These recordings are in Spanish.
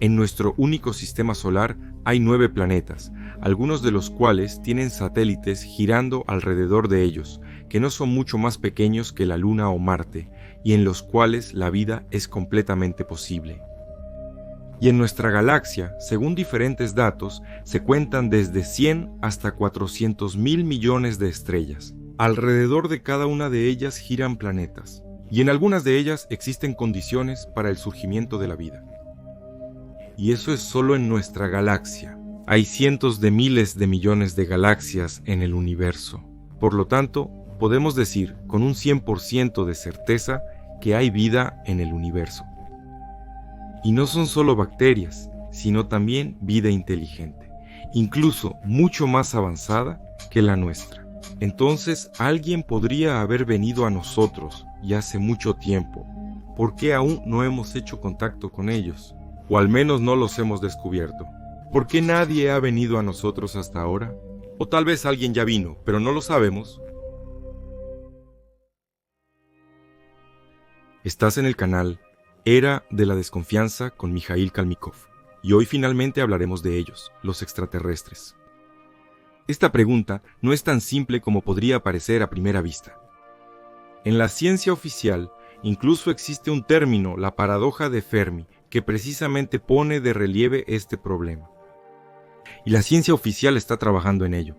En nuestro único sistema solar hay 9 planetas, algunos de los cuales tienen satélites girando alrededor de ellos, que no son mucho más pequeños que la Luna o Marte, y en los cuales la vida es completamente posible. Y en nuestra galaxia, según diferentes datos, se cuentan desde 100 hasta 400.000 millones de estrellas. Alrededor de cada una de ellas giran planetas, y en algunas de ellas existen condiciones para el surgimiento de la vida. Y eso es solo en nuestra galaxia. Hay cientos de miles de millones de galaxias en el universo. Por lo tanto, podemos decir con un 100% de certeza que hay vida en el universo. Y no son solo bacterias, sino también vida inteligente, incluso mucho más avanzada que la nuestra. Entonces, alguien podría haber venido a nosotros y hace mucho tiempo. ¿Por qué aún no hemos hecho contacto con ellos? O al menos no los hemos descubierto. ¿Por qué nadie ha venido a nosotros hasta ahora? O tal vez alguien ya vino, pero no lo sabemos. Estás en el canal Era de la Desconfianza con Mikhail Kalmikov, y hoy finalmente hablaremos de ellos, los extraterrestres. Esta pregunta no es tan simple como podría parecer a primera vista. En la ciencia oficial, incluso existe un término, la paradoja de Fermi, que precisamente pone de relieve este problema. Y la ciencia oficial está trabajando en ello.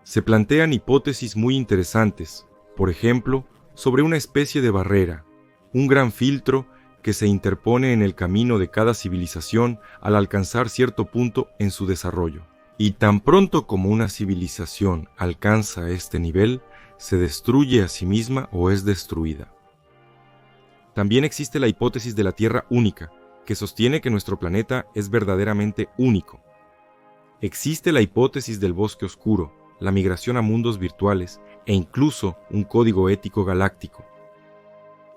Se plantean hipótesis muy interesantes, por ejemplo, sobre una especie de barrera, un gran filtro que se interpone en el camino de cada civilización al alcanzar cierto punto en su desarrollo. Y tan pronto como una civilización alcanza este nivel, se destruye a sí misma o es destruida. También existe la hipótesis de la Tierra única, que sostiene que nuestro planeta es verdaderamente único. Existe la hipótesis del bosque oscuro, la migración a mundos virtuales e incluso un código ético galáctico.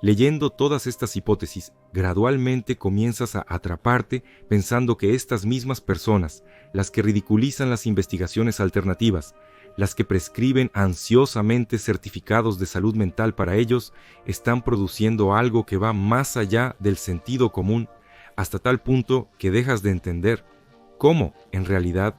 Leyendo todas estas hipótesis, gradualmente comienzas a atraparte pensando que estas mismas personas, las que ridiculizan las investigaciones alternativas, las que prescriben ansiosamente certificados de salud mental para ellos, están produciendo algo que va más allá del sentido común, hasta tal punto que dejas de entender cómo, en realidad,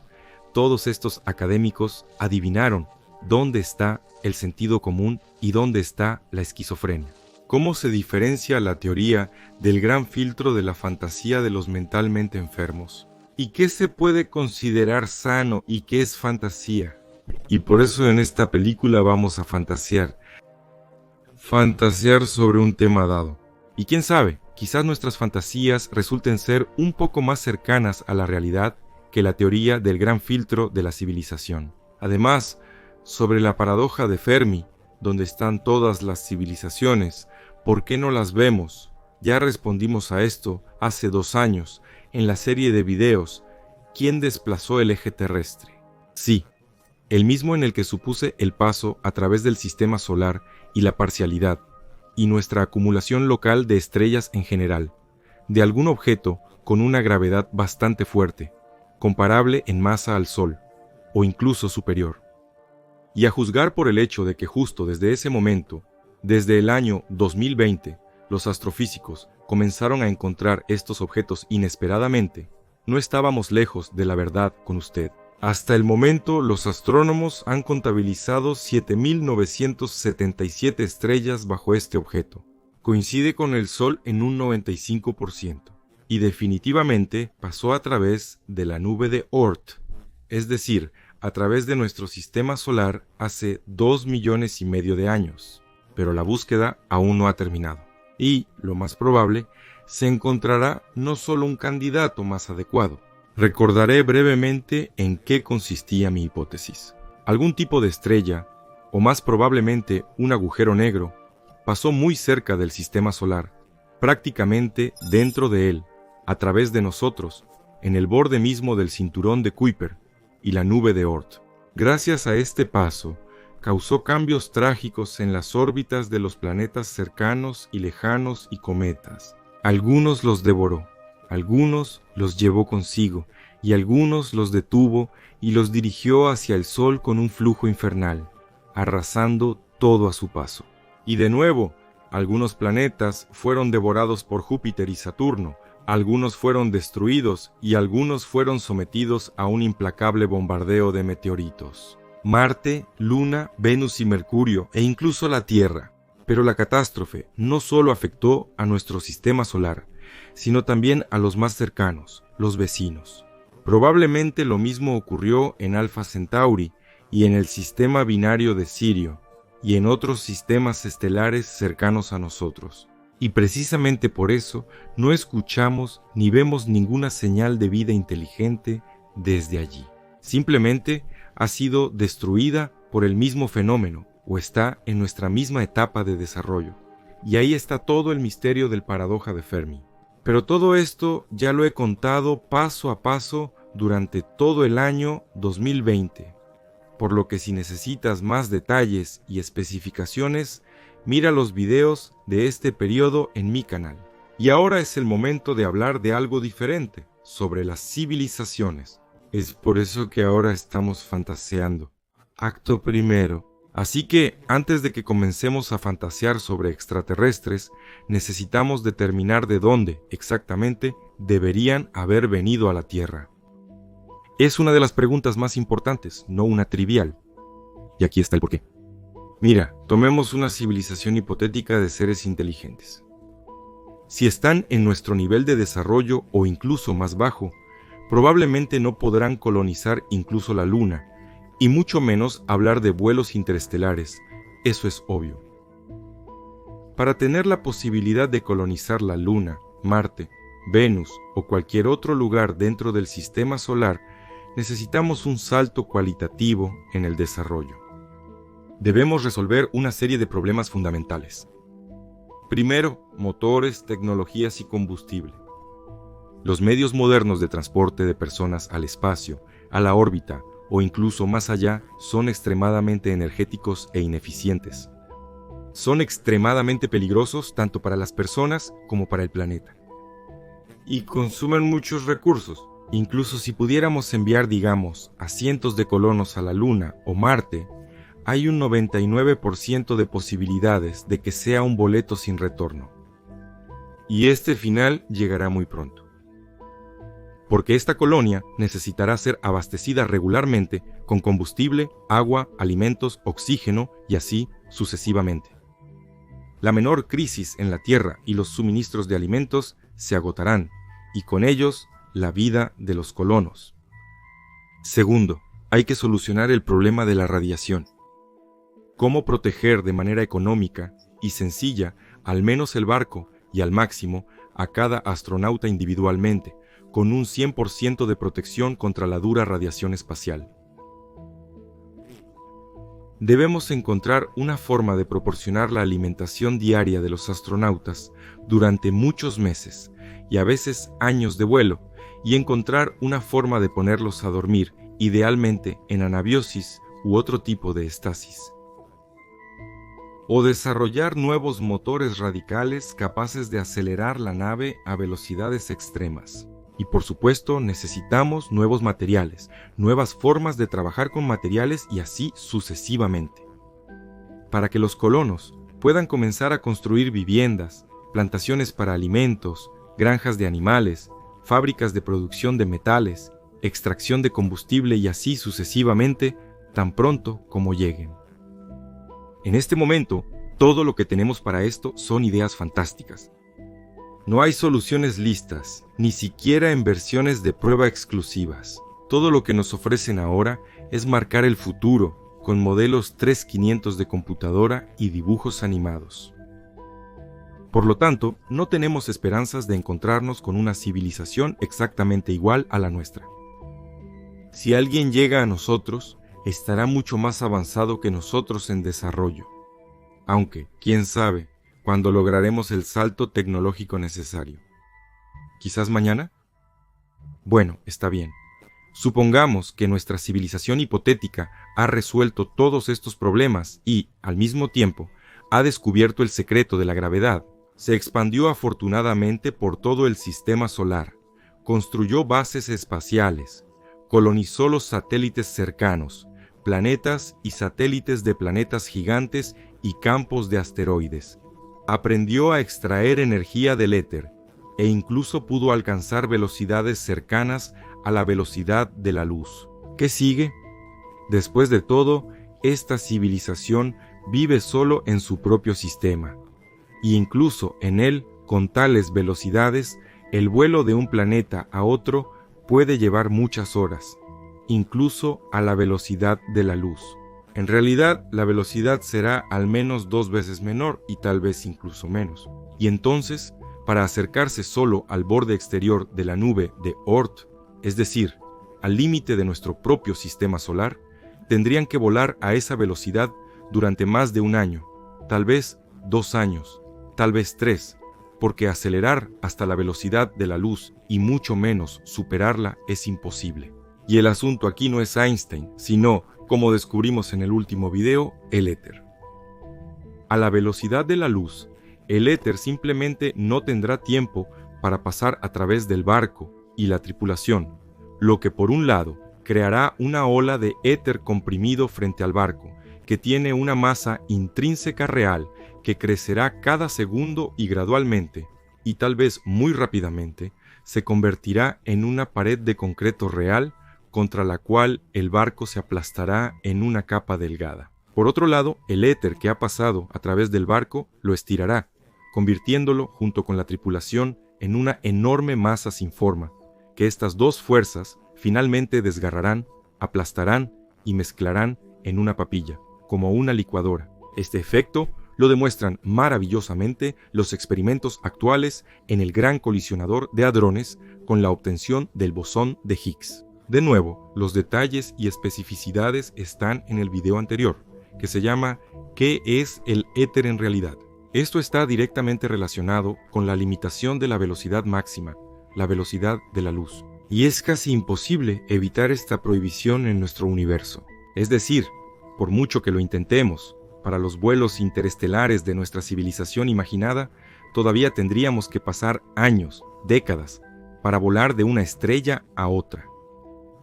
todos estos académicos adivinaron dónde está el sentido común y dónde está la esquizofrenia. ¿Cómo se diferencia la teoría del gran filtro de la fantasía de los mentalmente enfermos? ¿Y qué se puede considerar sano y qué es fantasía? Y por eso en esta película vamos a fantasear. Fantasear sobre un tema dado. Y quién sabe, quizás nuestras fantasías resulten ser un poco más cercanas a la realidad que la teoría del gran filtro de la civilización. Además, sobre la paradoja de Fermi, donde están todas las civilizaciones, ¿por qué no las vemos? Ya respondimos a esto hace 2 años, en la serie de videos ¿Quién desplazó el eje terrestre? Sí, el mismo en el que supuse el paso a través del sistema solar y la parcialidad, y nuestra acumulación local de estrellas en general, de algún objeto con una gravedad bastante fuerte, comparable en masa al Sol, o incluso superior. Y a juzgar por el hecho de que justo desde ese momento, desde el año 2020, los astrofísicos comenzaron a encontrar estos objetos inesperadamente, no estábamos lejos de la verdad con usted. Hasta el momento, los astrónomos han contabilizado 7.977 estrellas bajo este objeto. Coincide con el Sol en un 95%, y definitivamente pasó a través de la nube de Oort, es decir, a través de nuestro sistema solar hace 2,5 millones de años. Pero la búsqueda aún no ha terminado. Y, lo más probable, se encontrará no solo un candidato más adecuado. Recordaré brevemente en qué consistía mi hipótesis. Algún tipo de estrella, o más probablemente un agujero negro, pasó muy cerca del sistema solar, prácticamente dentro de él, a través de nosotros, en el borde mismo del cinturón de Kuiper y la nube de Oort. Gracias a este paso, causó cambios trágicos en las órbitas de los planetas cercanos y lejanos y cometas. Algunos los devoró, algunos los llevó consigo, y algunos los detuvo y los dirigió hacia el Sol con un flujo infernal, arrasando todo a su paso. Y de nuevo, algunos planetas fueron devorados por Júpiter y Saturno, Algunos fueron destruidos y algunos fueron sometidos a un implacable bombardeo de meteoritos. Marte, Luna, Venus y Mercurio e incluso la Tierra. Pero la catástrofe no solo afectó a nuestro sistema solar, sino también a los más cercanos, los vecinos. Probablemente lo mismo ocurrió en Alpha Centauri y en el sistema binario de Sirio y en otros sistemas estelares cercanos a nosotros. Y precisamente por eso no escuchamos ni vemos ninguna señal de vida inteligente desde allí. Simplemente ha sido destruida por el mismo fenómeno o está en nuestra misma etapa de desarrollo. Y ahí está todo el misterio del paradoja de Fermi. Pero todo esto ya lo he contado paso a paso durante todo el año 2020, por lo que si necesitas más detalles y especificaciones, mira los videos de este periodo en mi canal. Y ahora es el momento de hablar de algo diferente, sobre las civilizaciones. Es por eso que ahora estamos fantaseando. Acto primero. Así que, antes de que comencemos a fantasear sobre extraterrestres, necesitamos determinar de dónde, exactamente, deberían haber venido a la Tierra. Es una de las preguntas más importantes, no una trivial. Y aquí está el porqué. Mira, tomemos una civilización hipotética de seres inteligentes. Si están en nuestro nivel de desarrollo o incluso más bajo, probablemente no podrán colonizar incluso la Luna, y mucho menos hablar de vuelos interestelares, eso es obvio. Para tener la posibilidad de colonizar la Luna, Marte, Venus o cualquier otro lugar dentro del sistema solar, necesitamos un salto cualitativo en el desarrollo. Debemos resolver una serie de problemas fundamentales. Primero, motores, tecnologías y combustible. Los medios modernos de transporte de personas al espacio, a la órbita o incluso más allá son extremadamente energéticos e ineficientes. Son extremadamente peligrosos tanto para las personas como para el planeta. Y consumen muchos recursos. Incluso si pudiéramos enviar, digamos, a cientos de colonos a la Luna o Marte, hay un 99% de posibilidades de que sea un boleto sin retorno. Y este final llegará muy pronto. Porque esta colonia necesitará ser abastecida regularmente con combustible, agua, alimentos, oxígeno y así sucesivamente. La menor crisis en la Tierra y los suministros de alimentos se agotarán, y con ellos la vida de los colonos. Segundo, hay que solucionar el problema de la radiación. ¿Cómo proteger de manera económica y sencilla al menos el barco y al máximo a cada astronauta individualmente, con un 100% de protección contra la dura radiación espacial? Debemos encontrar una forma de proporcionar la alimentación diaria de los astronautas durante muchos meses y a veces años de vuelo, y encontrar una forma de ponerlos a dormir, idealmente en anabiosis u otro tipo de estasis. O desarrollar nuevos motores radicales capaces de acelerar la nave a velocidades extremas. Y por supuesto necesitamos nuevos materiales, nuevas formas de trabajar con materiales y así sucesivamente. Para que los colonos puedan comenzar a construir viviendas, plantaciones para alimentos, granjas de animales, fábricas de producción de metales, extracción de combustible y así sucesivamente, tan pronto como lleguen. En este momento, todo lo que tenemos para esto son ideas fantásticas. No hay soluciones listas, ni siquiera en versiones de prueba exclusivas. Todo lo que nos ofrecen ahora es marcar el futuro con modelos 3500 de computadora y dibujos animados. Por lo tanto, no tenemos esperanzas de encontrarnos con una civilización exactamente igual a la nuestra. Si alguien llega a nosotros, estará mucho más avanzado que nosotros en desarrollo. Aunque, quién sabe, cuándo lograremos el salto tecnológico necesario. ¿Quizás mañana? Bueno, está bien. Supongamos que nuestra civilización hipotética ha resuelto todos estos problemas y, al mismo tiempo, ha descubierto el secreto de la gravedad. Se expandió afortunadamente por todo el sistema solar, construyó bases espaciales, colonizó los satélites cercanos, planetas y satélites de planetas gigantes y campos de asteroides. Aprendió a extraer energía del éter, e incluso pudo alcanzar velocidades cercanas a la velocidad de la luz. ¿Qué sigue? Después de todo, esta civilización vive solo en su propio sistema, y incluso en él, con tales velocidades, el vuelo de un planeta a otro puede llevar muchas horas, incluso a la velocidad de la luz. En realidad, la velocidad será al menos 2 veces menor y tal vez incluso menos. Y entonces, para acercarse solo al borde exterior de la nube de Oort, es decir, al límite de nuestro propio sistema solar, tendrían que volar a esa velocidad durante más de un año, tal vez 2 años, tal vez 3, porque acelerar hasta la velocidad de la luz y mucho menos superarla es imposible. Y el asunto aquí no es Einstein, sino, como descubrimos en el último video, el éter. A la velocidad de la luz, el éter simplemente no tendrá tiempo para pasar a través del barco y la tripulación, lo que por un lado creará una ola de éter comprimido frente al barco, que tiene una masa intrínseca real que crecerá cada segundo y gradualmente, y tal vez muy rápidamente, se convertirá en una pared de concreto real contra la cual el barco se aplastará en una capa delgada. Por otro lado, el éter que ha pasado a través del barco lo estirará, convirtiéndolo junto con la tripulación en una enorme masa sin forma, que estas dos fuerzas finalmente desgarrarán, aplastarán y mezclarán en una papilla, como una licuadora. Este efecto lo demuestran maravillosamente los experimentos actuales en el Gran Colisionador de Hadrones con la obtención del bosón de Higgs. De nuevo, los detalles y especificidades están en el video anterior, que se llama ¿Qué es el éter en realidad? Esto está directamente relacionado con la limitación de la velocidad máxima, la velocidad de la luz. Y es casi imposible evitar esta prohibición en nuestro universo. Es decir, por mucho que lo intentemos, para los vuelos interestelares de nuestra civilización imaginada, todavía tendríamos que pasar años, décadas, para volar de una estrella a otra.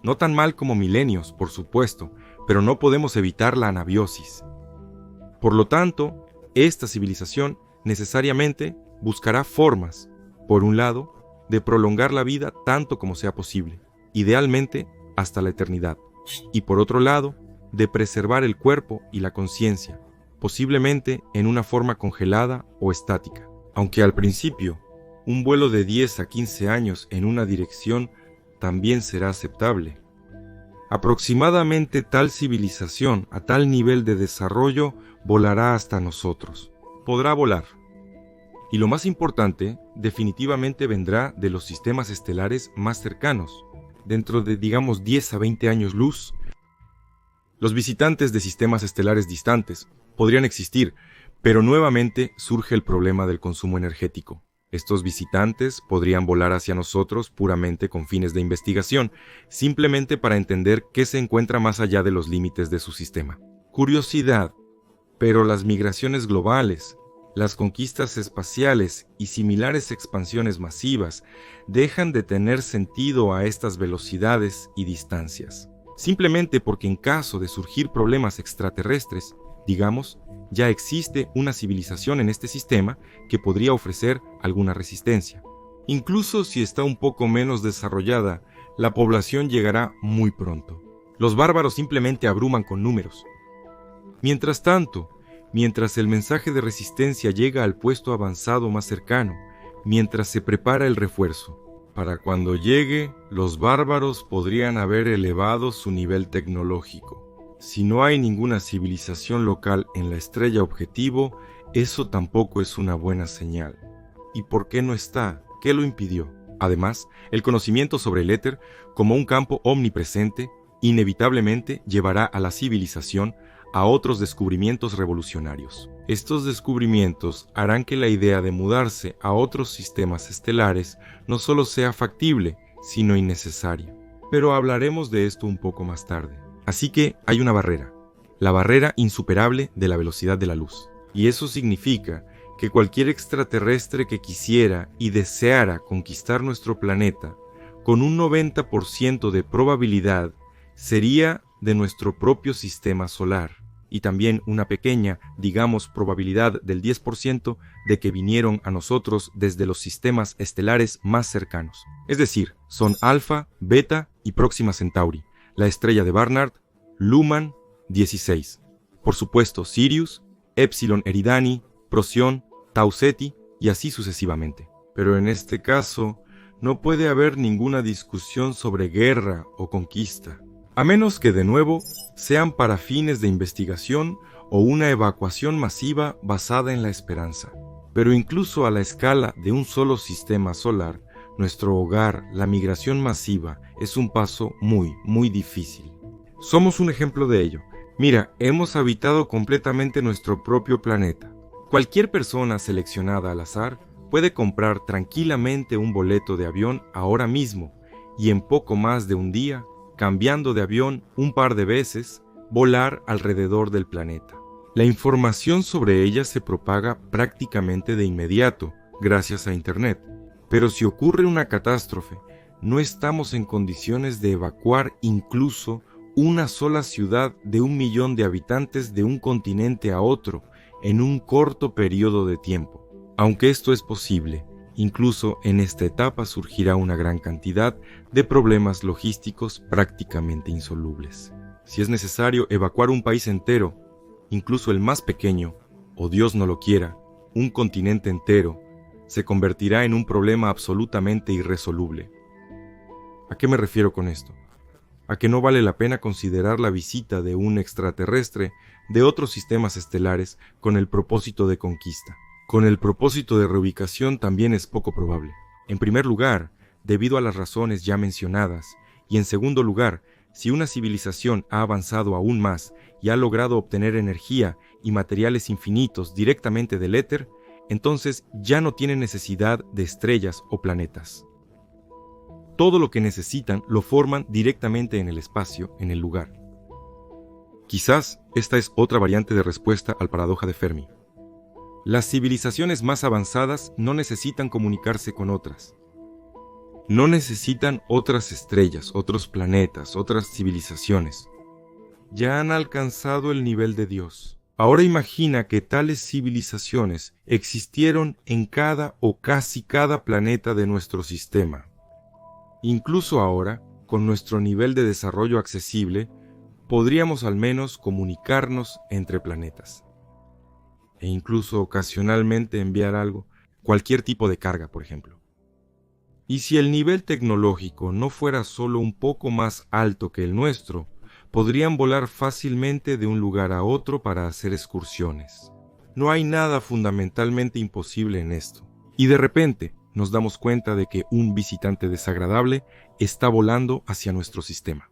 No tan mal como milenios, por supuesto, pero no podemos evitar la anabiosis. Por lo tanto, esta civilización necesariamente buscará formas, por un lado, de prolongar la vida tanto como sea posible, idealmente hasta la eternidad, y por otro lado, de preservar el cuerpo y la conciencia, posiblemente en una forma congelada o estática. Aunque al principio, un vuelo de 10 a 15 años en una dirección también será aceptable. Aproximadamente tal civilización a tal nivel de desarrollo volará hasta nosotros. Podrá volar. Y lo más importante, definitivamente vendrá de los sistemas estelares más cercanos. Dentro de, digamos, 10 a 20 años luz, los visitantes de sistemas estelares distantes podrían existir, pero nuevamente surge el problema del consumo energético. Estos visitantes podrían volar hacia nosotros puramente con fines de investigación, simplemente para entender qué se encuentra más allá de los límites de su sistema. Curiosidad, pero las migraciones globales, las conquistas espaciales y similares expansiones masivas dejan de tener sentido a estas velocidades y distancias, simplemente porque en caso de surgir problemas extraterrestres, digamos, ya existe una civilización en este sistema que podría ofrecer alguna resistencia. Incluso si está un poco menos desarrollada, la población llegará muy pronto. Los bárbaros simplemente abruman con números. Mientras tanto, mientras el mensaje de resistencia llega al puesto avanzado más cercano, mientras se prepara el refuerzo, para cuando llegue, los bárbaros podrían haber elevado su nivel tecnológico. Si no hay ninguna civilización local en la estrella objetivo, eso tampoco es una buena señal. ¿Y por qué no está? ¿Qué lo impidió? Además, el conocimiento sobre el éter, como un campo omnipresente, inevitablemente llevará a la civilización a otros descubrimientos revolucionarios. Estos descubrimientos harán que la idea de mudarse a otros sistemas estelares no solo sea factible, sino innecesaria. Pero hablaremos de esto un poco más tarde. Así que hay una barrera, la barrera insuperable de la velocidad de la luz. Y eso significa que cualquier extraterrestre que quisiera y deseara conquistar nuestro planeta, con un 90% de probabilidad, sería de nuestro propio sistema solar. y también una pequeña, digamos, probabilidad del 10% de que vinieron a nosotros desde los sistemas estelares más cercanos. Es decir, son Alfa, Beta y Próxima Centauri, la estrella de Barnard, Luhmann 16. Por supuesto, Sirius, Epsilon Eridani, Procyon, Tau Ceti y así sucesivamente. Pero en este caso, no puede haber ninguna discusión sobre guerra o conquista, a menos que de nuevo sean para fines de investigación o una evacuación masiva basada en la esperanza. Pero incluso a la escala de un solo sistema solar, nuestro hogar, la migración masiva, es un paso muy difícil. Somos un ejemplo de ello. Mira, hemos habitado completamente nuestro propio planeta. Cualquier persona seleccionada al azar puede comprar tranquilamente un boleto de avión ahora mismo y en poco más de un día, cambiando de avión un par de veces, volar alrededor del planeta. La información sobre ella se propaga prácticamente de inmediato, gracias a Internet. Pero si ocurre una catástrofe, no estamos en condiciones de evacuar incluso una sola ciudad de 1 millón de habitantes de un continente a otro en un corto periodo de tiempo. Aunque esto es posible, incluso en esta etapa surgirá una gran cantidad de problemas logísticos prácticamente insolubles. Si es necesario evacuar un país entero, incluso el más pequeño, o Dios no lo quiera, un continente entero, se convertirá en un problema absolutamente irresoluble. ¿A qué me refiero con esto? A que no vale la pena considerar la visita de un extraterrestre de otros sistemas estelares con el propósito de conquista. Con el propósito de reubicación también es poco probable. En primer lugar, debido a las razones ya mencionadas, y en segundo lugar, si una civilización ha avanzado aún más y ha logrado obtener energía y materiales infinitos directamente del éter, entonces ya no tiene necesidad de estrellas o planetas. Todo lo que necesitan lo forman directamente en el espacio, en el lugar. Quizás esta es otra variante de respuesta al paradoja de Fermi. Las civilizaciones más avanzadas no necesitan comunicarse con otras. No necesitan otras estrellas, otros planetas, otras civilizaciones. Ya han alcanzado el nivel de Dios. Ahora imagina que tales civilizaciones existieron en cada o casi cada planeta de nuestro sistema. Incluso ahora, con nuestro nivel de desarrollo accesible, podríamos al menos comunicarnos entre planetas. E incluso ocasionalmente enviar algo, cualquier tipo de carga, por ejemplo. Y si el nivel tecnológico no fuera solo un poco más alto que el nuestro, podrían volar fácilmente de un lugar a otro para hacer excursiones. No hay nada fundamentalmente imposible en esto. Y de repente nos damos cuenta de que un visitante desagradable está volando hacia nuestro sistema.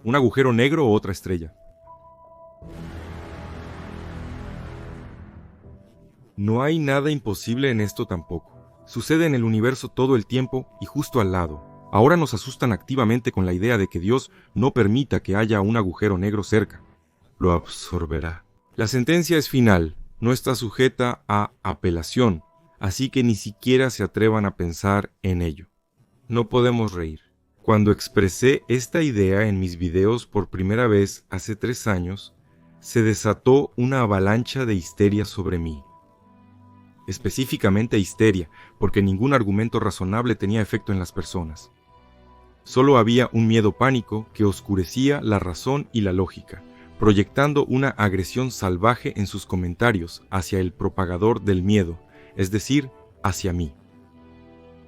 Un agujero negro o otra estrella. No hay nada imposible en esto tampoco. Sucede en el universo todo el tiempo y justo al lado. Ahora nos asustan activamente con la idea de que Dios no permita que haya un agujero negro cerca. Lo absorberá. La sentencia es final, no está sujeta a apelación, así que ni siquiera se atrevan a pensar en ello. No podemos reír. Cuando expresé esta idea en mis videos por primera vez hace 3 años, se desató una avalancha de histeria sobre mí. Específicamente histeria, porque ningún argumento razonable tenía efecto en las personas. Solo había un miedo pánico que oscurecía la razón y la lógica, proyectando una agresión salvaje en sus comentarios hacia el propagador del miedo, es decir, hacia mí.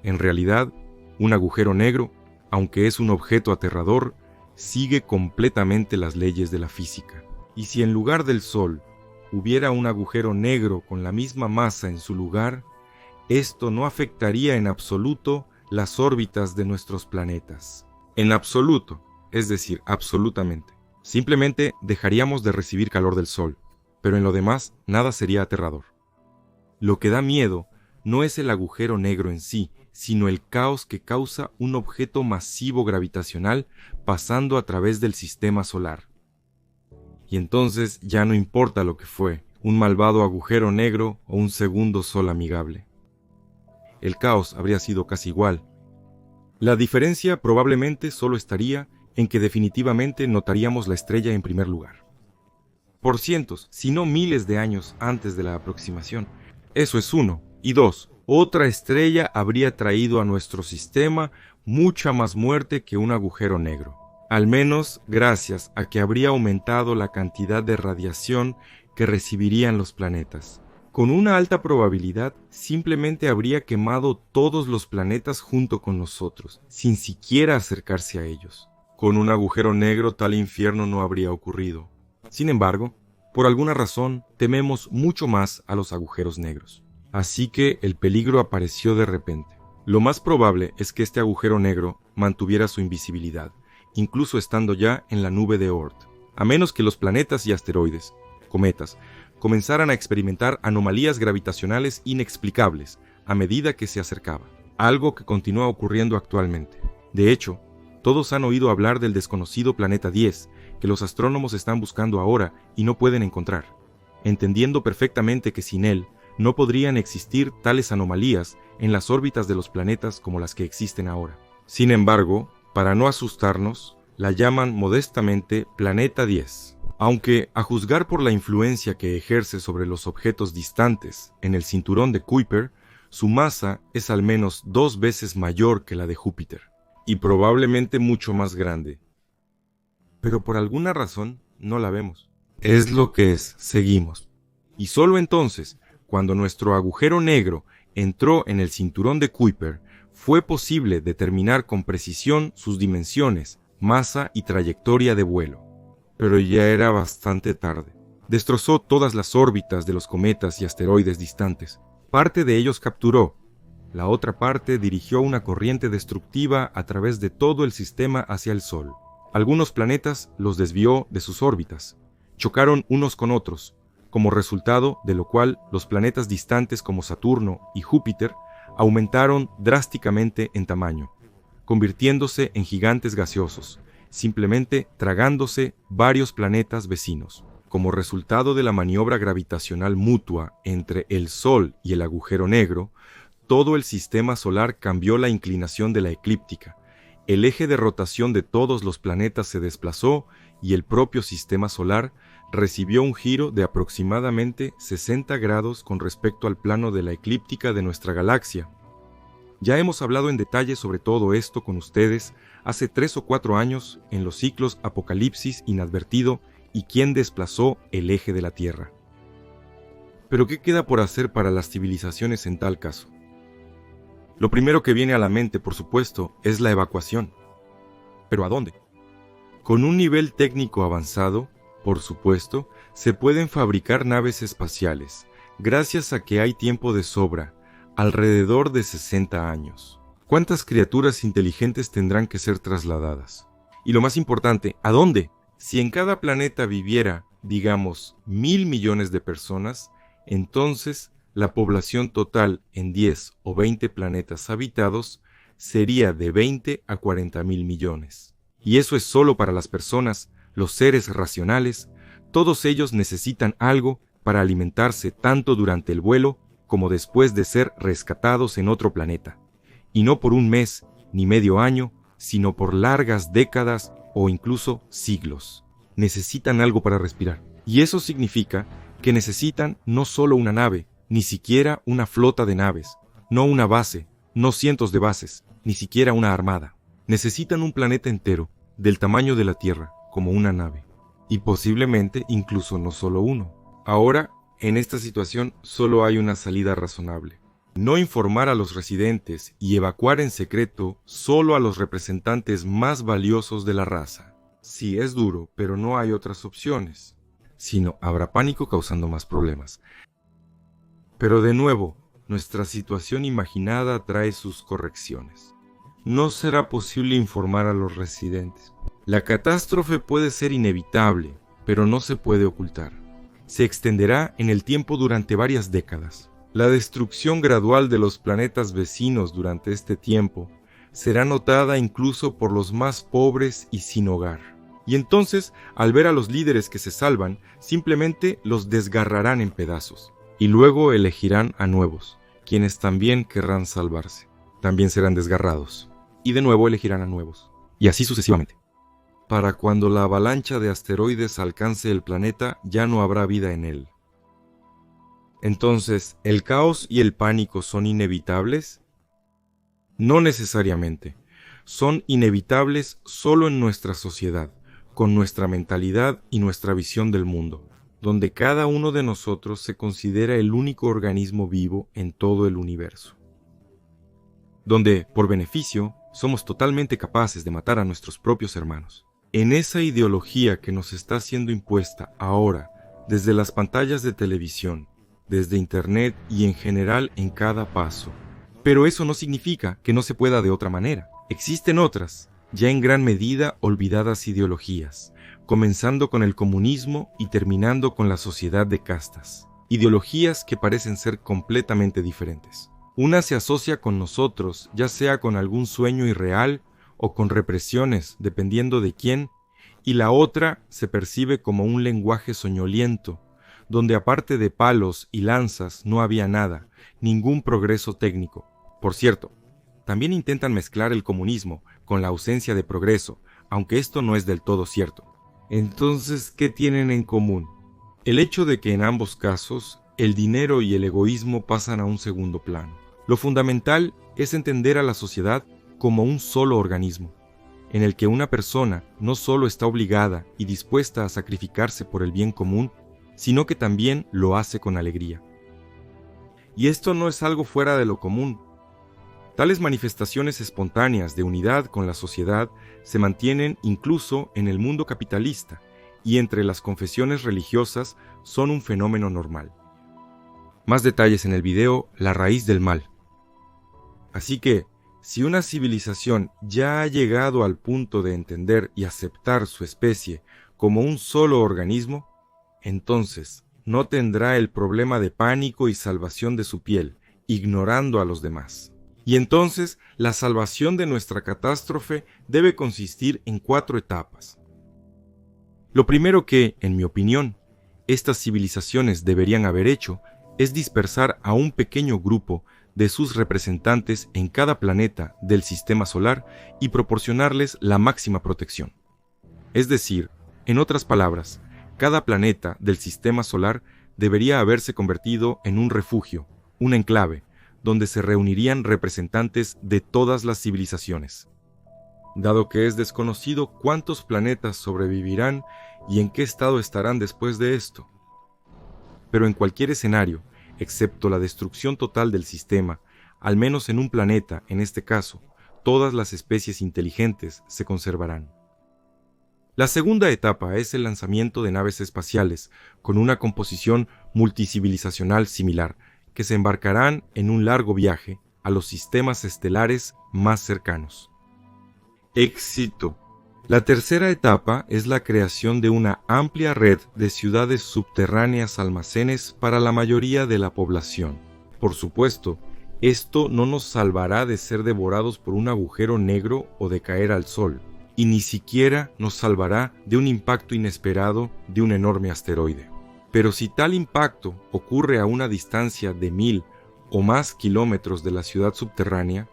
En realidad, un agujero negro, aunque es un objeto aterrador, sigue completamente las leyes de la física. Y si en lugar del Sol hubiera un agujero negro con la misma masa en su lugar, esto no afectaría en absoluto las órbitas de nuestros planetas. En absoluto, es decir, absolutamente. Simplemente dejaríamos de recibir calor del Sol, pero en lo demás nada sería aterrador. Lo que da miedo no es el agujero negro en sí, sino el caos que causa un objeto masivo gravitacional pasando a través del sistema solar. Y entonces ya no importa lo que fue, un malvado agujero negro o un segundo sol amigable. El caos habría sido casi igual. La diferencia probablemente solo estaría en que definitivamente notaríamos la estrella en primer lugar. Por cientos, si no miles de años antes de la aproximación. Eso es uno. Y dos, otra estrella habría traído a nuestro sistema mucha más muerte que un agujero negro. Al menos gracias a que habría aumentado la cantidad de radiación que recibirían los planetas. Con una alta probabilidad, simplemente habría quemado todos los planetas junto con nosotros, sin siquiera acercarse a ellos. Con un agujero negro tal infierno no habría ocurrido. Sin embargo, por alguna razón, tememos mucho más a los agujeros negros. Así que el peligro apareció de repente. Lo más probable es que este agujero negro mantuviera su invisibilidad, incluso estando ya en la nube de Oort, a menos que los planetas y asteroides, cometas, comenzaran a experimentar anomalías gravitacionales inexplicables a medida que se acercaba, algo que continúa ocurriendo actualmente. De hecho, todos han oído hablar del desconocido planeta 10, que los astrónomos están buscando ahora y no pueden encontrar, entendiendo perfectamente que sin él no podrían existir tales anomalías en las órbitas de los planetas como las que existen ahora. Sin embargo, para no asustarnos, la llaman modestamente Planeta 10. Aunque, a juzgar por la influencia que ejerce sobre los objetos distantes en el cinturón de Kuiper, su masa es al menos 2 veces mayor que la de Júpiter, y probablemente mucho más grande. Pero por alguna razón no la vemos. Es lo que es, seguimos. Y solo entonces, cuando nuestro agujero negro entró en el cinturón de Kuiper, fue posible determinar con precisión sus dimensiones, masa y trayectoria de vuelo. Pero ya era bastante tarde. Destrozó todas las órbitas de los cometas y asteroides distantes. Parte de ellos capturó. La otra parte dirigió una corriente destructiva a través de todo el sistema hacia el Sol. Algunos planetas los desvió de sus órbitas. Chocaron unos con otros, como resultado de lo cual los planetas distantes como Saturno y Júpiter aumentaron drásticamente en tamaño, convirtiéndose en gigantes gaseosos, simplemente tragándose varios planetas vecinos. Como resultado de la maniobra gravitacional mutua entre el Sol y el agujero negro, todo el sistema solar cambió la inclinación de la eclíptica, el eje de rotación de todos los planetas se desplazó y el propio sistema solar recibió un giro de aproximadamente 60 grados con respecto al plano de la eclíptica de nuestra galaxia. Ya hemos hablado en detalle sobre todo esto con ustedes hace 3 o 4 años en los ciclos Apocalipsis Inadvertido y quién desplazó el eje de la Tierra. Pero ¿qué queda por hacer para las civilizaciones en tal caso? Lo primero que viene a la mente, por supuesto, es la evacuación. ¿Pero a dónde? Con un nivel técnico avanzado, por supuesto, se pueden fabricar naves espaciales, gracias a que hay tiempo de sobra, alrededor de 60 años. ¿Cuántas criaturas inteligentes tendrán que ser trasladadas? Y lo más importante, ¿a dónde? Si en cada planeta viviera, digamos, 1.000 millones de personas, entonces la población total en 10 o 20 planetas habitados sería de 20 a 40.000 millones. Y eso es solo para las personas, los seres racionales, todos ellos necesitan algo para alimentarse tanto durante el vuelo como después de ser rescatados en otro planeta. Y no por un mes ni medio año, sino por largas décadas o incluso siglos. Necesitan algo para respirar. Y eso significa que necesitan no solo una nave, ni siquiera una flota de naves, no una base, no cientos de bases, ni siquiera una armada. Necesitan un planeta entero, del tamaño de la Tierra, como una nave. Y posiblemente incluso no solo uno. Ahora, en esta situación, solo hay una salida razonable. No informar a los residentes y evacuar en secreto solo a los representantes más valiosos de la raza. Sí, es duro, pero no hay otras opciones. Si no, habrá pánico causando más problemas. Pero de nuevo, nuestra situación imaginada trae sus correcciones. No será posible informar a los residentes. La catástrofe puede ser inevitable, pero no se puede ocultar. Se extenderá en el tiempo durante varias décadas. La destrucción gradual de los planetas vecinos durante este tiempo será notada incluso por los más pobres y sin hogar. Y entonces, al ver a los líderes que se salvan, simplemente los desgarrarán en pedazos. Y luego elegirán a nuevos, quienes también querrán salvarse. También serán desgarrados. Y de nuevo elegirán a nuevos. Y así sucesivamente. Para cuando la avalancha de asteroides alcance el planeta, ya no habrá vida en él. Entonces, ¿el caos y el pánico son inevitables? No necesariamente. Son inevitables solo en nuestra sociedad, con nuestra mentalidad y nuestra visión del mundo, donde cada uno de nosotros se considera el único organismo vivo en todo el universo. Donde, por beneficio, somos totalmente capaces de matar a nuestros propios hermanos. En esa ideología que nos está siendo impuesta ahora, desde las pantallas de televisión, desde Internet y en general en cada paso. Pero eso no significa que no se pueda de otra manera. Existen otras, ya en gran medida olvidadas ideologías, comenzando con el comunismo y terminando con la sociedad de castas. Ideologías que parecen ser completamente diferentes. Una se asocia con nosotros, ya sea con algún sueño irreal o con represiones, dependiendo de quién, y la otra se percibe como un lenguaje soñoliento, donde aparte de palos y lanzas no había nada, ningún progreso técnico. Por cierto, también intentan mezclar el comunismo con la ausencia de progreso, aunque esto no es del todo cierto. Entonces, ¿qué tienen en común? El hecho de que en ambos casos, el dinero y el egoísmo pasan a un segundo plano. Lo fundamental es entender a la sociedad como un solo organismo, en el que una persona no solo está obligada y dispuesta a sacrificarse por el bien común, sino que también lo hace con alegría. Y esto no es algo fuera de lo común. Tales manifestaciones espontáneas de unidad con la sociedad se mantienen incluso en el mundo capitalista, y entre las confesiones religiosas son un fenómeno normal. Más detalles en el video La raíz del mal. Así que, si una civilización ya ha llegado al punto de entender y aceptar su especie como un solo organismo, entonces no tendrá el problema de pánico y salvación de su piel, ignorando a los demás. Y entonces la salvación de nuestra catástrofe debe consistir en 4 etapas. Lo primero que, en mi opinión, estas civilizaciones deberían haber hecho es dispersar a un pequeño grupo de sus representantes en cada planeta del sistema solar y proporcionarles la máxima protección. Es decir, en otras palabras, cada planeta del sistema solar debería haberse convertido en un refugio, un enclave, donde se reunirían representantes de todas las civilizaciones. Dado que es desconocido cuántos planetas sobrevivirán y en qué estado estarán después de esto. Pero en cualquier escenario, excepto la destrucción total del sistema, al menos en un planeta, en este caso, todas las especies inteligentes se conservarán. La segunda etapa es el lanzamiento de naves espaciales con una composición multicivilizacional similar, que se embarcarán en un largo viaje a los sistemas estelares más cercanos. Éxito. La tercera etapa es la creación de una amplia red de ciudades subterráneas almacenes para la mayoría de la población. Por supuesto, esto no nos salvará de ser devorados por un agujero negro o de caer al sol, y ni siquiera nos salvará de un impacto inesperado de un enorme asteroide. Pero si tal impacto ocurre a una distancia de 1000 o más kilómetros de la ciudad subterránea,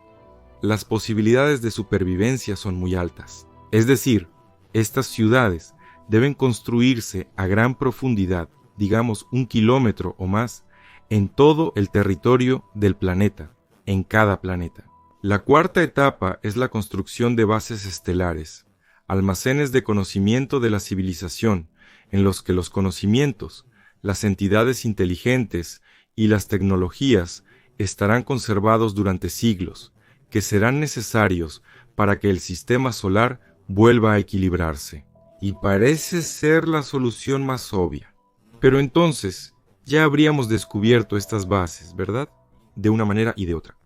las posibilidades de supervivencia son muy altas. Es decir, estas ciudades deben construirse a gran profundidad, digamos 1 kilómetro o más, en todo el territorio del planeta, en cada planeta. La cuarta etapa es la construcción de bases estelares, almacenes de conocimiento de la civilización, en los que los conocimientos, las entidades inteligentes y las tecnologías estarán conservados durante siglos, que serán necesarios para que el sistema solar vuelva a equilibrarse. Y parece ser la solución más obvia. Pero entonces, ya habríamos descubierto estas bases, ¿verdad? De una manera y de otra.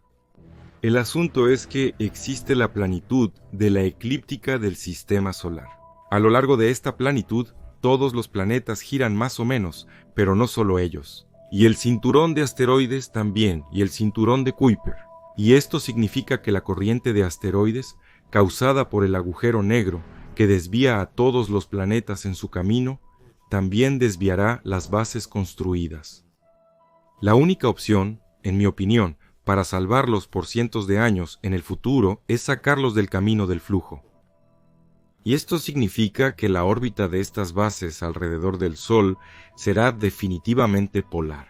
El asunto es que existe la planitud de la eclíptica del sistema solar. A lo largo de esta planitud, todos los planetas giran más o menos, pero no solo ellos. Y el cinturón de asteroides también, y el cinturón de Kuiper. Y esto significa que la corriente de asteroides, causada por el agujero negro que desvía a todos los planetas en su camino, también desviará las bases construidas. La única opción, en mi opinión, para salvarlos por cientos de años en el futuro es sacarlos del camino del flujo. Y esto significa que la órbita de estas bases alrededor del Sol será definitivamente polar.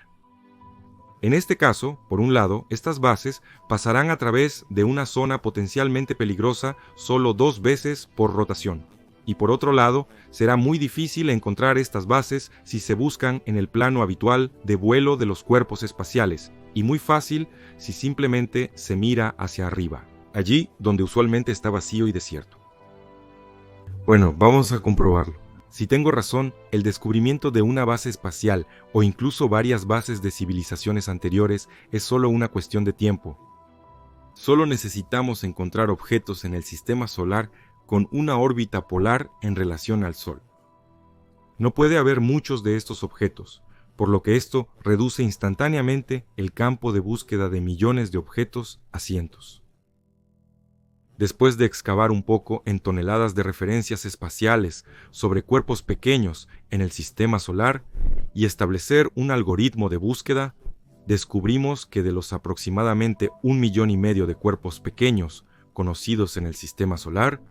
En este caso, por un lado, estas bases pasarán a través de una zona potencialmente peligrosa solo 2 veces por rotación. Y por otro lado, será muy difícil encontrar estas bases si se buscan en el plano habitual de vuelo de los cuerpos espaciales, y muy fácil si simplemente se mira hacia arriba, allí donde usualmente está vacío y desierto. Bueno, vamos a comprobarlo. Si tengo razón, el descubrimiento de una base espacial o incluso varias bases de civilizaciones anteriores es solo una cuestión de tiempo. Solo necesitamos encontrar objetos en el sistema solar con una órbita polar en relación al Sol. No puede haber muchos de estos objetos, por lo que esto reduce instantáneamente el campo de búsqueda de millones de objetos a cientos. Después de excavar un poco en toneladas de referencias espaciales sobre cuerpos pequeños en el sistema solar y establecer un algoritmo de búsqueda, descubrimos que de los aproximadamente 1,5 millones de cuerpos pequeños conocidos en el sistema solar,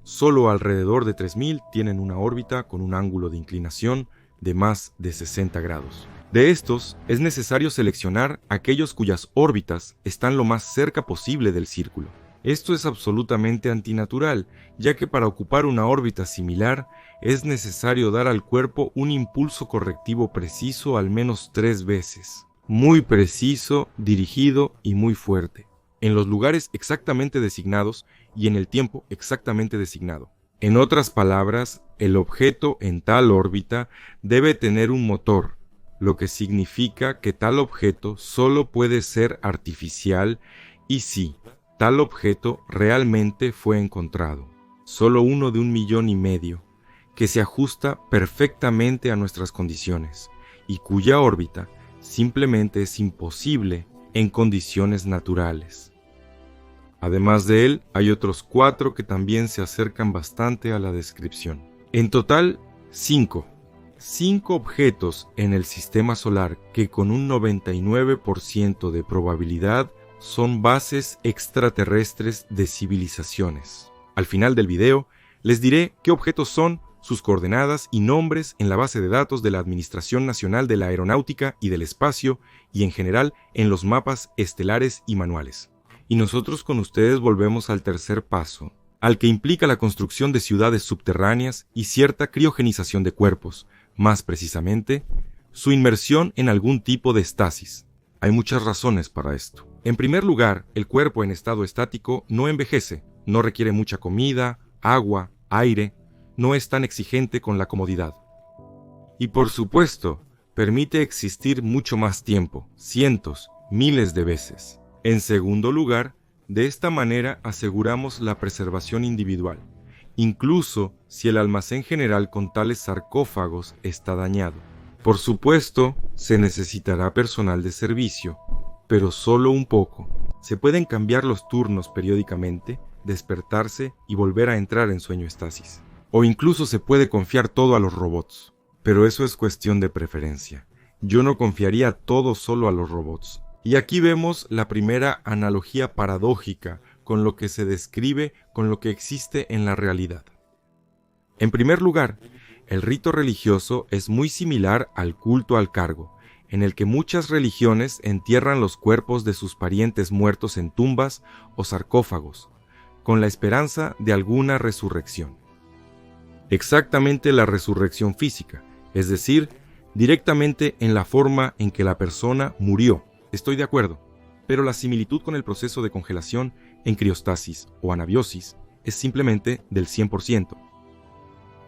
solo alrededor de 3,000 tienen una órbita con un ángulo de inclinación de más de 60 grados. De estos, es necesario seleccionar aquellos cuyas órbitas están lo más cerca posible del círculo. Esto es absolutamente antinatural, ya que para ocupar una órbita similar es necesario dar al cuerpo un impulso correctivo preciso al menos 3 veces. Muy preciso, dirigido y muy fuerte, en los lugares exactamente designados y en el tiempo exactamente designado. En otras palabras, el objeto en tal órbita debe tener un motor, lo que significa que tal objeto solo puede ser artificial y sí, tal objeto realmente fue encontrado, solo uno de 1,5 millones, que se ajusta perfectamente a nuestras condiciones y cuya órbita simplemente es imposible en condiciones naturales. Además de él, hay otros 4 que también se acercan bastante a la descripción. En total, 5 objetos en el sistema solar que con un 99% de probabilidad son bases extraterrestres de civilizaciones. Al final del video, les diré qué objetos son, sus coordenadas y nombres en la base de datos de la Administración Nacional de la Aeronáutica y del Espacio y en general en los mapas estelares y manuales. Y nosotros con ustedes volvemos al tercer paso, al que implica la construcción de ciudades subterráneas y cierta criogenización de cuerpos, más precisamente, su inmersión en algún tipo de estasis. Hay muchas razones para esto. En primer lugar, el cuerpo en estado estático no envejece, no requiere mucha comida, agua, aire, no es tan exigente con la comodidad. Y por supuesto, permite existir mucho más tiempo, cientos, miles de veces. En segundo lugar, de esta manera aseguramos la preservación individual, incluso si el almacén general con tales sarcófagos está dañado. Por supuesto, se necesitará personal de servicio, pero solo un poco. Se pueden cambiar los turnos periódicamente, despertarse y volver a entrar en sueño estasis. O incluso se puede confiar todo a los robots. Pero eso es cuestión de preferencia. Yo no confiaría todo solo a los robots. Y aquí vemos la primera analogía paradójica con lo que se describe con lo que existe en la realidad. En primer lugar, el rito religioso es muy similar al culto al cargo, en el que muchas religiones entierran los cuerpos de sus parientes muertos en tumbas o sarcófagos, con la esperanza de alguna resurrección. Exactamente la resurrección física, es decir, directamente en la forma en que la persona murió. Estoy de acuerdo, pero la similitud con el proceso de congelación en criostasis o anabiosis es simplemente del 100%.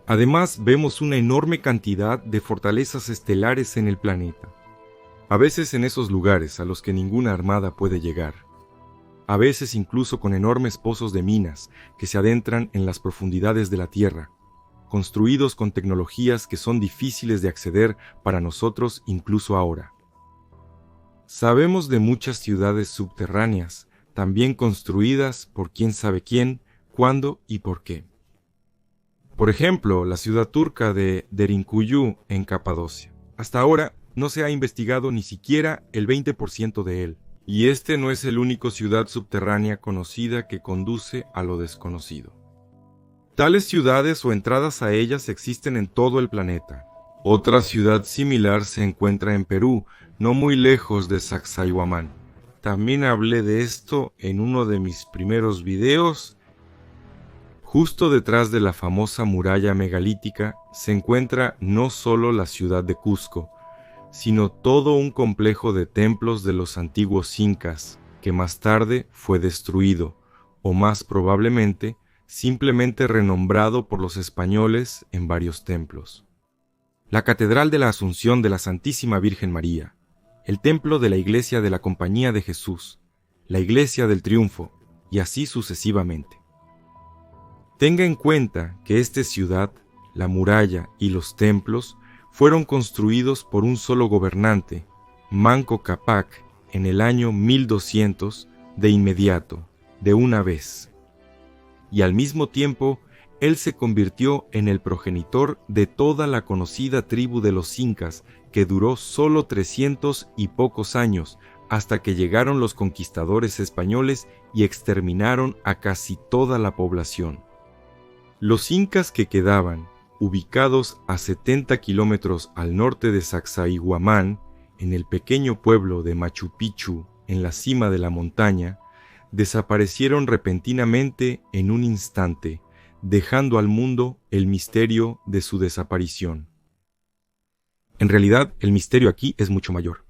Además, vemos una enorme cantidad de fortalezas estelares en el planeta. A veces en esos lugares a los que ninguna armada puede llegar. A veces incluso con enormes pozos de minas que se adentran en las profundidades de la Tierra, construidos con tecnologías que son difíciles de acceder para nosotros incluso ahora. Sabemos de muchas ciudades subterráneas, también construidas por quién sabe quién, cuándo y por qué. Por ejemplo, la ciudad turca de Derinkuyu en Capadocia. Hasta ahora no se ha investigado ni siquiera el 20% de él. Y este no es el único ciudad subterránea conocida que conduce a lo desconocido. Tales ciudades o entradas a ellas existen en todo el planeta. Otra ciudad similar se encuentra en Perú, no muy lejos de Sacsayhuamán. También hablé de esto en uno de mis primeros videos. Justo detrás de la famosa muralla megalítica se encuentra no solo la ciudad de Cusco, sino todo un complejo de templos de los antiguos incas, que más tarde fue destruido, o más probablemente, simplemente renombrado por los españoles en varios templos. La Catedral de la Asunción de la Santísima Virgen María, el templo de la Iglesia de la Compañía de Jesús, la Iglesia del Triunfo, y así sucesivamente. Tenga en cuenta que esta ciudad, la muralla y los templos fueron construidos por un solo gobernante, Manco Cápac, en el año 1200, de inmediato, de una vez. Y al mismo tiempo, él se convirtió en el progenitor de toda la conocida tribu de los incas, que duró solo 300 y pocos años, hasta que llegaron los conquistadores españoles y exterminaron a casi toda la población. Los incas que quedaban, ubicados a 70 kilómetros al norte de Sacsayhuamán, en el pequeño pueblo de Machu Picchu, en la cima de la montaña, desaparecieron repentinamente en un instante, dejando al mundo el misterio de su desaparición. En realidad, el misterio aquí es mucho mayor.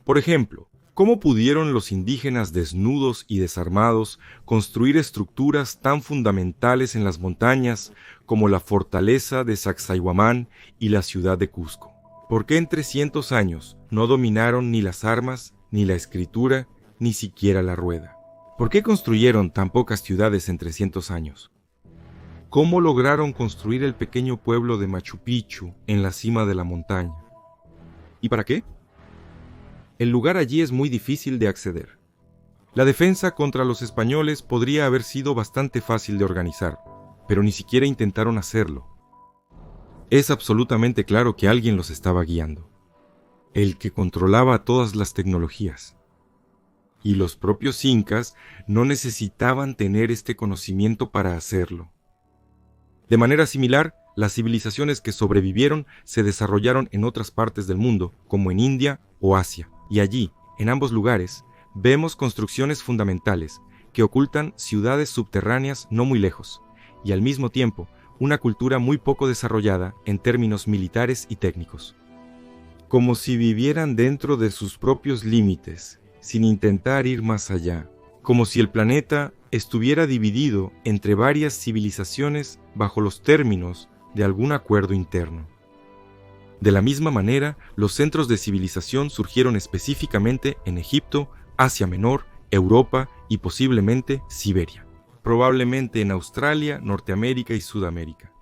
Por ejemplo, ¿cómo pudieron los indígenas desnudos y desarmados construir estructuras tan fundamentales en las montañas como la fortaleza de Sacsayhuamán y la ciudad de Cusco? ¿Por qué en 300 años no dominaron ni las armas, ni la escritura, ni siquiera la rueda? ¿Por qué construyeron tan pocas ciudades en 300 años? ¿Cómo lograron construir el pequeño pueblo de Machu Picchu en la cima de la montaña? ¿Y para qué? El lugar allí es muy difícil de acceder. La defensa contra los españoles podría haber sido bastante fácil de organizar, pero ni siquiera intentaron hacerlo. Es absolutamente claro que alguien los estaba guiando, el que controlaba todas las tecnologías. Y los propios incas no necesitaban tener este conocimiento para hacerlo. De manera similar, las civilizaciones que sobrevivieron se desarrollaron en otras partes del mundo, como en India o Asia. Y allí, en ambos lugares, vemos construcciones fundamentales que ocultan ciudades subterráneas no muy lejos, y al mismo tiempo, una cultura muy poco desarrollada en términos militares y técnicos. Como si vivieran dentro de sus propios límites, sin intentar ir más allá, como si el planeta estuviera dividido entre varias civilizaciones bajo los términos de algún acuerdo interno. De la misma manera, los centros de civilización surgieron específicamente en Egipto, Asia Menor, Europa y posiblemente Siberia. Probablemente en Australia, Norteamérica y Sudamérica.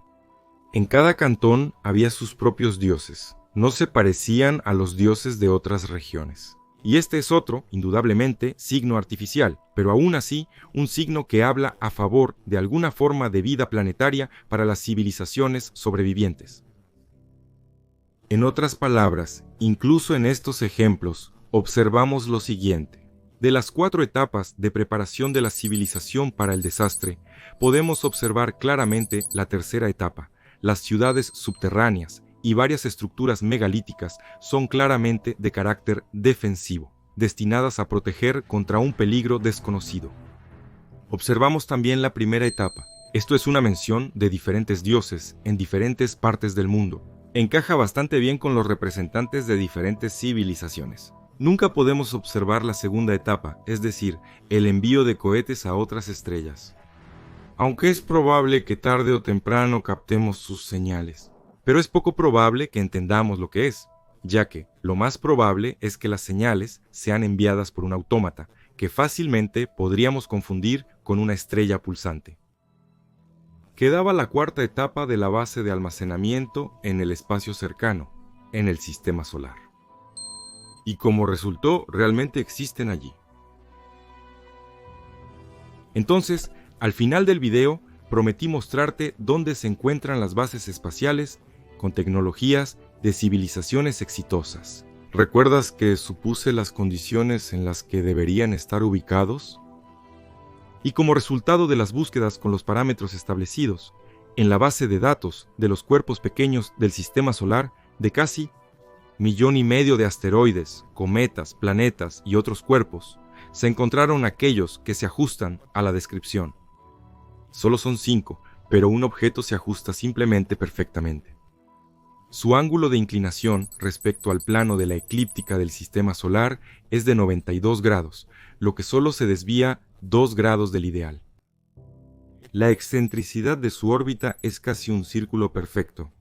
En cada cantón había sus propios dioses, no se parecían a los dioses de otras regiones. Y este es otro, indudablemente, signo artificial, pero aún así, un signo que habla a favor de alguna forma de vida planetaria para las civilizaciones sobrevivientes. En otras palabras, incluso en estos ejemplos, observamos lo siguiente. De las 4 etapas de preparación de la civilización para el desastre, podemos observar claramente la tercera etapa. Las ciudades subterráneas y varias estructuras megalíticas son claramente de carácter defensivo, destinadas a proteger contra un peligro desconocido. Observamos también la primera etapa. Esto es una mención de diferentes dioses en diferentes partes del mundo. Encaja bastante bien con los representantes de diferentes civilizaciones. Nunca podemos observar la segunda etapa, es decir, el envío de cohetes a otras estrellas. Aunque es probable que tarde o temprano captemos sus señales. Pero es poco probable que entendamos lo que es, ya que lo más probable es que las señales sean enviadas por un autómata, que fácilmente podríamos confundir con una estrella pulsante. Quedaba la cuarta etapa de la base de almacenamiento en el espacio cercano, en el sistema solar. Y como resultó, realmente existen allí. Entonces, al final del video, prometí mostrarte dónde se encuentran las bases espaciales con tecnologías de civilizaciones exitosas. ¿Recuerdas que supuse las condiciones en las que deberían estar ubicados? Y como resultado de las búsquedas con los parámetros establecidos, en la base de datos de los cuerpos pequeños del Sistema Solar de casi 1,5 millones de asteroides, cometas, planetas y otros cuerpos, se encontraron aquellos que se ajustan a la descripción. Solo son 5, pero un objeto se ajusta simplemente perfectamente. Su ángulo de inclinación respecto al plano de la eclíptica del Sistema Solar es de 92 grados, lo que solo se desvía 2 grados del ideal. La excentricidad de su órbita es casi un círculo perfecto.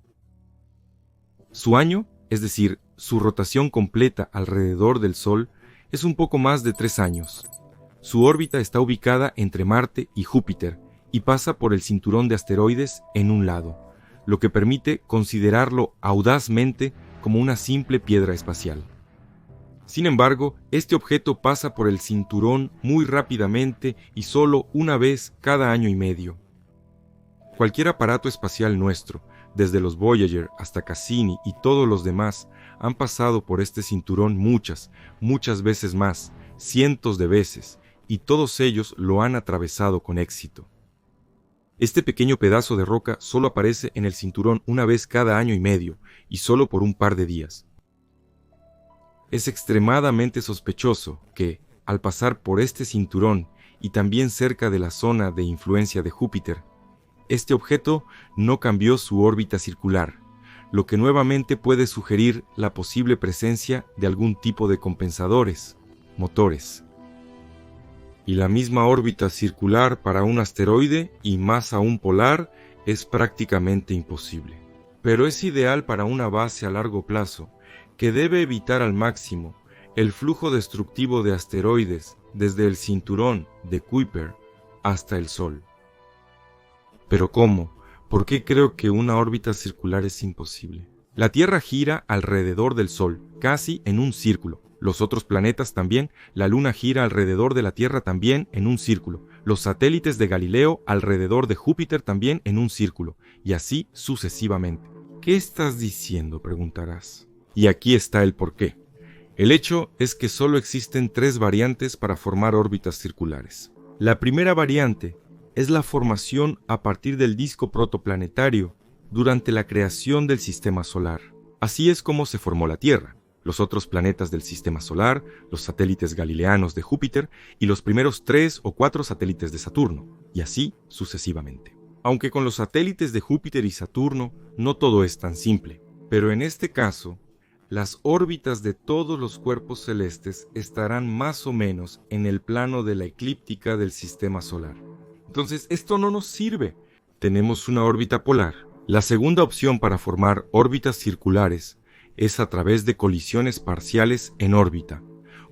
Su año, es decir, su rotación completa alrededor del Sol, es un poco más de 3 años. Su órbita está ubicada entre Marte y Júpiter y pasa por el cinturón de asteroides en un lado, lo que permite considerarlo audazmente como una simple piedra espacial. Sin embargo, este objeto pasa por el cinturón muy rápidamente y solo una vez cada año y medio. Cualquier aparato espacial nuestro, desde los Voyager hasta Cassini y todos los demás, han pasado por este cinturón muchas veces más, cientos de veces, y todos ellos lo han atravesado con éxito. Este pequeño pedazo de roca solo aparece en el cinturón una vez cada año y medio, y solo por un par de días. Es extremadamente sospechoso que, al pasar por este cinturón y también cerca de la zona de influencia de Júpiter, este objeto no cambió su órbita circular, lo que nuevamente puede sugerir la posible presencia de algún tipo de compensadores, motores. Y la misma órbita circular para un asteroide y más aún polar es prácticamente imposible. Pero es ideal para una base a largo plazo, que debe evitar al máximo el flujo destructivo de asteroides desde el cinturón de Kuiper hasta el Sol. ¿Pero cómo? ¿Por qué creo que una órbita circular es imposible? La Tierra gira alrededor del Sol, casi en un círculo. Los otros planetas también, la Luna gira alrededor de la Tierra también en un círculo. Los satélites de Galileo alrededor de Júpiter también en un círculo, y así sucesivamente. ¿Qué estás diciendo?, preguntarás. Y aquí está el porqué. El hecho es que solo existen 3 variantes para formar órbitas circulares. La primera variante es la formación a partir del disco protoplanetario durante la creación del Sistema Solar. Así es como se formó la Tierra, los otros planetas del Sistema Solar, los satélites galileanos de Júpiter y los primeros 3 o 4 satélites de Saturno, y así sucesivamente. Aunque con los satélites de Júpiter y Saturno no todo es tan simple, pero en este caso, las órbitas de todos los cuerpos celestes estarán más o menos en el plano de la eclíptica del Sistema Solar. Entonces, esto no nos sirve. Tenemos una órbita polar. La segunda opción para formar órbitas circulares es a través de colisiones parciales en órbita,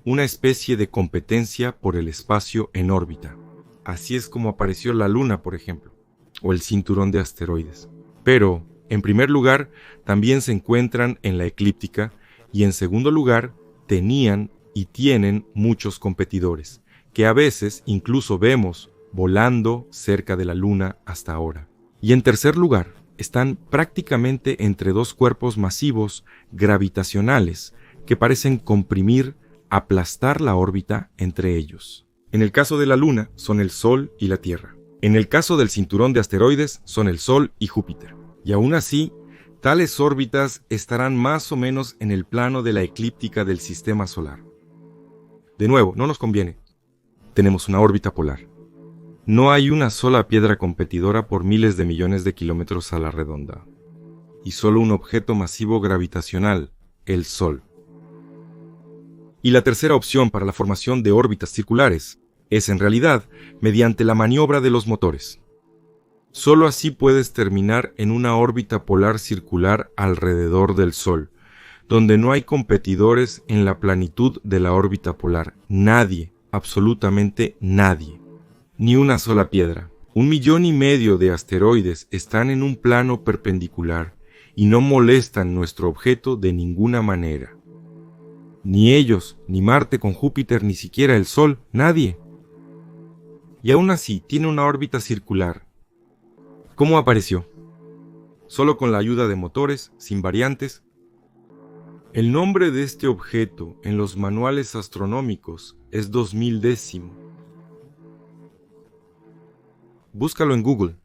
una especie de competencia por el espacio en órbita. Así es como apareció la Luna, por ejemplo, o el cinturón de asteroides. Pero, en primer lugar, también se encuentran en la eclíptica y en segundo lugar, tenían y tienen muchos competidores, que a veces incluso vemos volando cerca de la Luna hasta ahora. Y en tercer lugar, están prácticamente entre 2 cuerpos masivos gravitacionales que parecen comprimir, aplastar la órbita entre ellos. En el caso de la Luna, son el Sol y la Tierra. En el caso del cinturón de asteroides, son el Sol y Júpiter. Y aún así, tales órbitas estarán más o menos en el plano de la eclíptica del Sistema Solar. De nuevo, no nos conviene. Tenemos una órbita polar. No hay una sola piedra competidora por miles de millones de kilómetros a la redonda. Y solo un objeto masivo gravitacional, el Sol. Y la tercera opción para la formación de órbitas circulares es en realidad mediante la maniobra de los motores. Solo así puedes terminar en una órbita polar circular alrededor del Sol, donde no hay competidores en la planitud de la órbita polar. Nadie, absolutamente nadie. Ni una sola piedra. 1,5 millones de asteroides están en un plano perpendicular y no molestan nuestro objeto de ninguna manera. Ni ellos, ni Marte con Júpiter, ni siquiera el Sol, nadie. Y aún así tiene una órbita circular. ¿Cómo apareció? ¿Solo con la ayuda de motores, sin variantes? El nombre de este objeto en los manuales astronómicos es 2010. Búscalo en Google.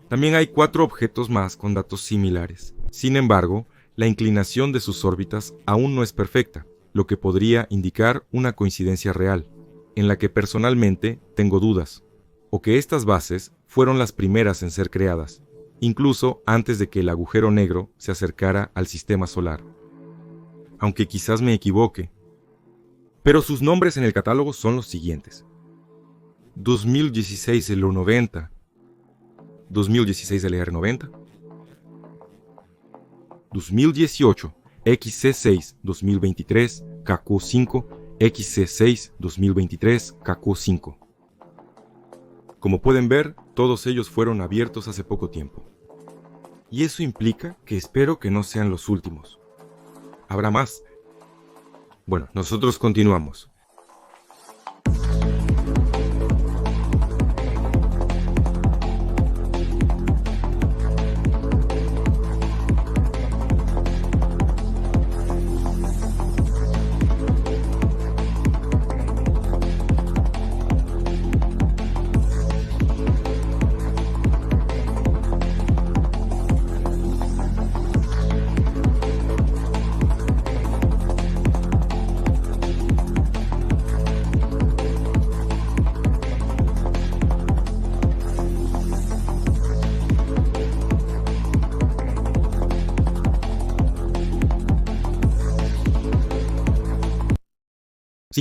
También hay 4 objetos más con datos similares. Sin embargo, la inclinación de sus órbitas aún no es perfecta, lo que podría indicar una coincidencia real, en la que personalmente tengo dudas, o que estas bases fueron las primeras en ser creadas, incluso antes de que el agujero negro se acercara al sistema solar. Aunque quizás me equivoque. Pero sus nombres en el catálogo son los siguientes: 2016 LU90, 2016 LR90, 2018 XC6 2023 KQ5, XC6 2023 KQ5. Como pueden ver, todos ellos fueron abiertos hace poco tiempo. Y eso implica que espero que no sean los últimos. ¿Habrá más? Bueno, nosotros continuamos.